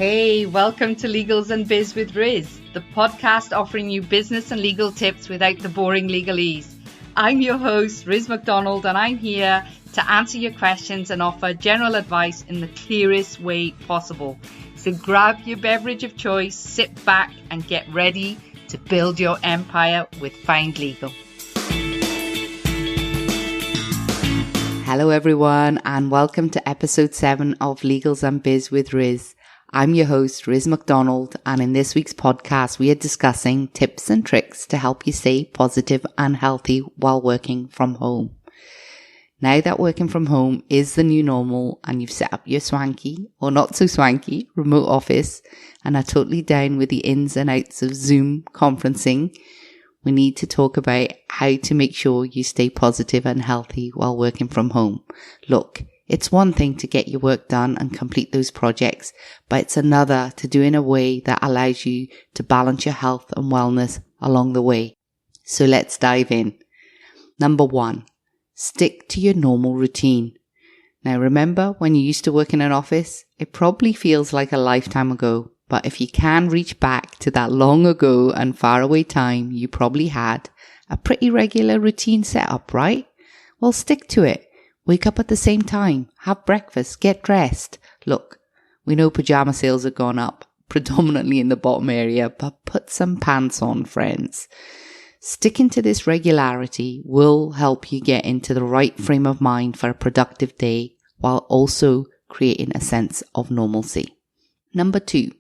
Hey, welcome to Legals and Biz with Riz, the podcast offering you business and legal tips without the boring legalese. I'm your host, Riz McDonald, and I'm here to answer your questions and offer general advice in the clearest way possible. So grab your beverage of choice, sit back, and get ready to build your empire with Find Legal. Hello everyone, and welcome to episode 7 of Legals and Biz with Riz. I'm your host, Riz McDonald, and in this week's podcast, we are discussing tips and tricks to help you stay positive and healthy while working from home. Now that working from home is the new normal and you've set up your swanky, or not so swanky, remote office and are totally down with the ins and outs of Zoom conferencing, we need to talk about how to make sure you stay positive and healthy while working from home. Look, it's one thing to get your work done and complete those projects, but it's another to do in a way that allows you to balance your health and wellness along the way. So let's dive in. Number 1, stick to your normal routine. Now remember when you used to work in an office? It probably feels like a lifetime ago, but if you can reach back to that long ago and far away time, you probably had a pretty regular routine set up, right? Well, stick to it. Wake up at the same time, have breakfast, get dressed. Look, we know pajama sales have gone up, predominantly in the bottom area, but put some pants on, friends. Sticking to this regularity will help you get into the right frame of mind for a productive day while also creating a sense of normalcy. Number 2,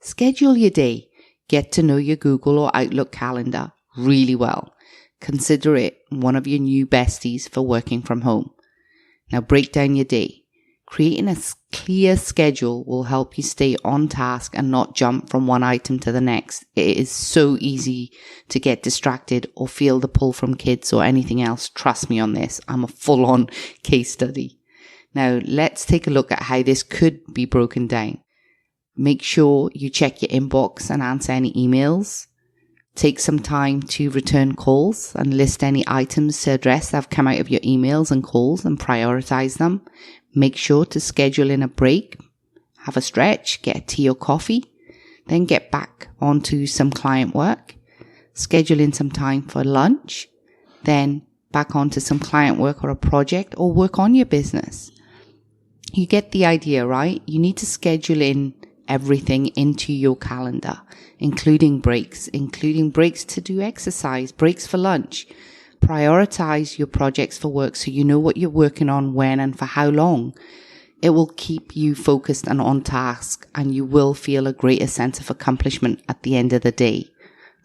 schedule your day. Get to know your Google or Outlook calendar really well. Consider it one of your new besties for working from home. Now break down your day. Creating a clear schedule will help you stay on task and not jump from one item to the next. It is so easy to get distracted or feel the pull from kids or anything else. Trust me on this. I'm a full-on case study. Now let's take a look at how this could be broken down. Make sure you check your inbox and answer any emails. Take some time to return calls and list any items to address that have come out of your emails and calls and prioritize them. Make sure to schedule in a break, have a stretch, get a tea or coffee, then get back onto some client work. Schedule in some time for lunch, then back onto some client work or a project or work on your business. You get the idea, right? You need to schedule in everything into your calendar, including breaks to do exercise, breaks for lunch. Prioritize your projects for work so you know what you're working on, when and for how long. It will keep you focused and on task, and you will feel a greater sense of accomplishment at the end of the day.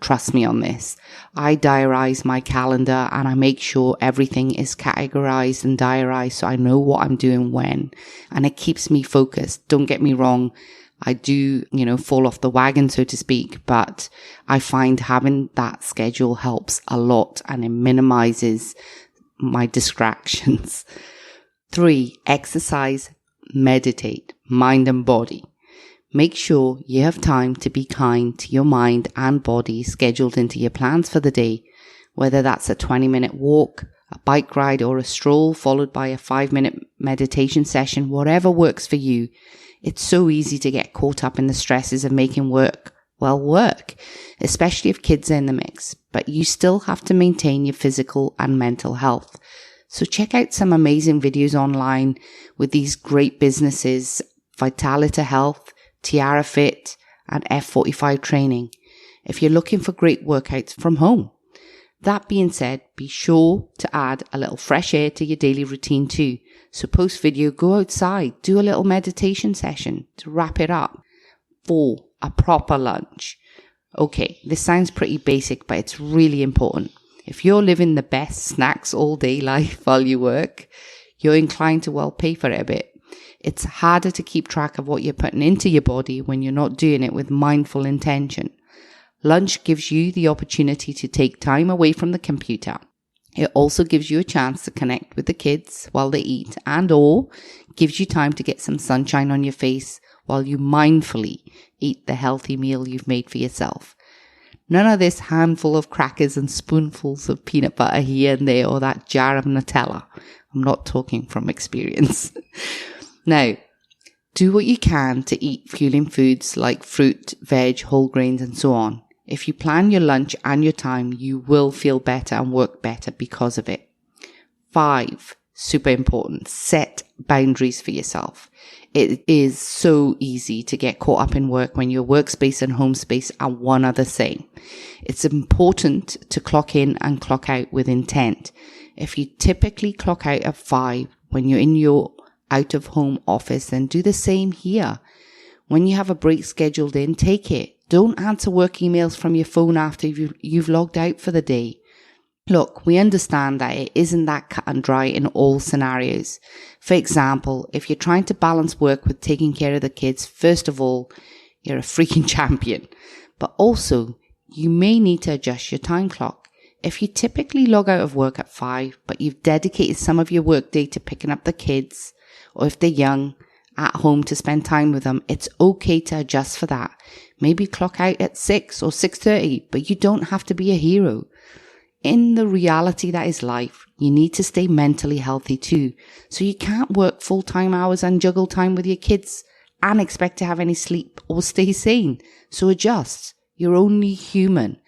Trust me on this. I diarize my calendar and I make sure everything is categorized and diarized so I know what I'm doing when, and it keeps me focused. Don't get me wrong. I do, fall off the wagon, so to speak, but I find having that schedule helps a lot and it minimizes my distractions. 3, exercise, meditate, mind and body. Make sure you have time to be kind to your mind and body scheduled into your plans for the day, whether that's a 20-minute walk, a bike ride or a stroll followed by a 5-minute meditation session, whatever works for you. It's so easy to get caught up in the stresses of making work, especially if kids are in the mix, but you still have to maintain your physical and mental health. So check out some amazing videos online with these great businesses, Vitalita Health, Tiara Fit, and F45 Training, if you're looking for great workouts from home. That being said, be sure to add a little fresh air to your daily routine too. So post video, go outside, do a little meditation session to wrap it up. 4, a proper lunch. Okay, this sounds pretty basic, but it's really important. If you're living the best snacks all day life while you work, you're inclined to pay for it a bit. It's harder to keep track of what you're putting into your body when you're not doing it with mindful intention. Lunch gives you the opportunity to take time away from the computer. It also gives you a chance to connect with the kids while they eat or gives you time to get some sunshine on your face while you mindfully eat the healthy meal you've made for yourself. None of this handful of crackers and spoonfuls of peanut butter here and there or that jar of Nutella. I'm not talking from experience. Now, Do what you can to eat fueling foods like fruit, veg, whole grains, and so on. If you plan your lunch and your time, you will feel better and work better because of it. 5, super important, set boundaries for yourself. It is so easy to get caught up in work when your workspace and home space are one are the same. It's important to clock in and clock out with intent. If you typically clock out at 5 when you're in your out-of-home office, then do the same here. When you have a break scheduled in, take it. Don't answer work emails from your phone after you've logged out for the day. Look, we understand that it isn't that cut and dry in all scenarios. For example, if you're trying to balance work with taking care of the kids, first of all, you're a freaking champion. But also, you may need to adjust your time clock. If you typically log out of work at 5, but you've dedicated some of your work day to picking up the kids, or if they're young, at home to spend time with them, it's okay to adjust for that. Maybe clock out at 6 or 6:30, but you don't have to be a hero. In the reality that is life, you need to stay mentally healthy too. So you can't work full-time hours and juggle time with your kids and expect to have any sleep or stay sane. So adjust. You're only human.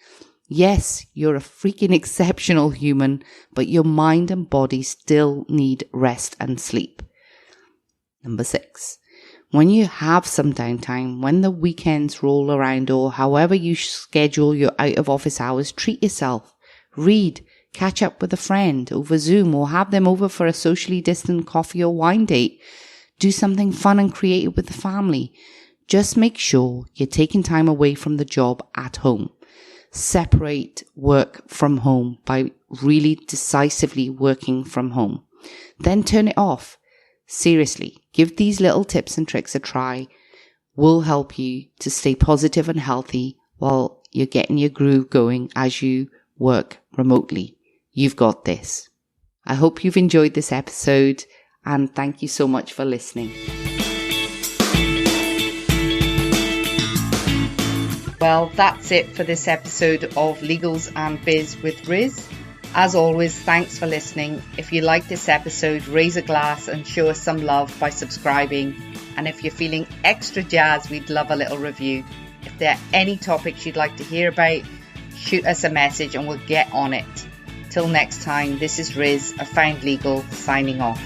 Yes, you're a freaking exceptional human, but your mind and body still need rest and sleep. Number 6. When you have some downtime, when the weekends roll around or however you schedule your out-of-office hours, treat yourself. Read, catch up with a friend over Zoom or have them over for a socially distant coffee or wine date. Do something fun and creative with the family. Just make sure you're taking time away from the job at home. Separate work from home by really decisively working from home. Then turn it off. Seriously, give these little tips and tricks a try. Will help you to stay positive and healthy while you're getting your groove going as you work remotely. You've got this. I hope you've enjoyed this episode and thank you so much for listening. Well, that's it for this episode of Legals and Biz with Riz. As always, thanks for listening. If you like this episode, raise a glass and show us some love by subscribing. And if you're feeling extra jazzed, we'd love a little review. If there are any topics you'd like to hear about, shoot us a message and we'll get on it. Till next time, this is Riz, A Found Legal, signing off.